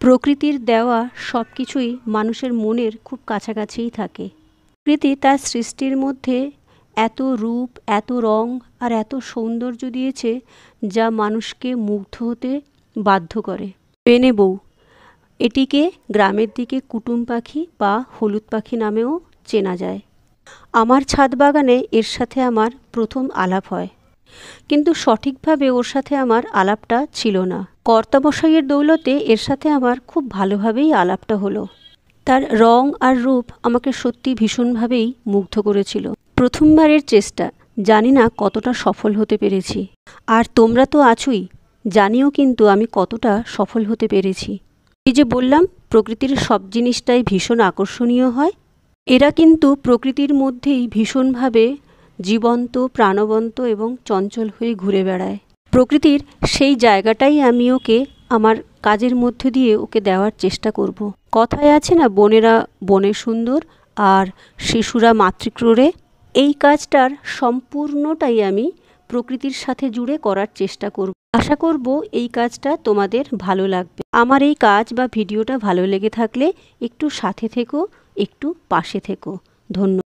প্রকৃতির দেওয়া সব কিছুই মানুষের মনের খুব কাছাকাছিই থাকে। প্রকৃতি তার সৃষ্টির মধ্যে এত রূপ, এত রং আর এত সৌন্দর্য দিয়েছে যা মানুষকে মুগ্ধ হতে বাধ্য করে। পেনে বউ, এটিকে গ্রামের দিকে কুটুম পাখি বা হলুদ পাখি নামেও চেনা যায়। আমার ছাদ বাগানে এর সাথে আমার প্রথম আলাপ হয়, কিন্তু সঠিকভাবে ওর সাথে আমার আলাপটা ছিল না। কর্তামশাইয়ের দৌলতে এর সাথে আমার খুব ভালোভাবেই আলাপটা হলো। তার রং আর রূপ আমাকে সত্যি ভীষণভাবেই মুগ্ধ করেছিল। প্রথমবারের চেষ্টা, জানি না কতটা সফল হতে পেরেছি। আর তোমরা তো আছোই, জানিও কিন্তু আমি কতটা সফল হতে পেরেছি। এই যে বললাম প্রকৃতির সব জিনিসটাই ভীষণ আকর্ষণীয় হয়, এরা কিন্তু প্রকৃতির মধ্যেই ভীষণভাবে জীবন্ত, প্রাণবন্ত এবং চঞ্চল হয়ে ঘুরে বেড়ায়। প্রকৃতির সেই জায়গাটাই আমি ওকে আমার কাজের মধ্যে দিয়ে ওকে দেওয়ার চেষ্টা করব। কথায় আছে না, বনেরা বনে সুন্দর আর শিশুরা মাতৃক্রোড়ে। এই কাজটার সম্পূর্ণটাই আমি প্রকৃতির সাথে জুড়ে করার চেষ্টা করব। আশা করব এই কাজটা তোমাদের ভালো লাগবে। আমার এই কাজ বা ভিডিওটা ভালো লেগে থাকলে একটু সাথে থেকো, একটু পাশে থেকো। ধন্যবাদ।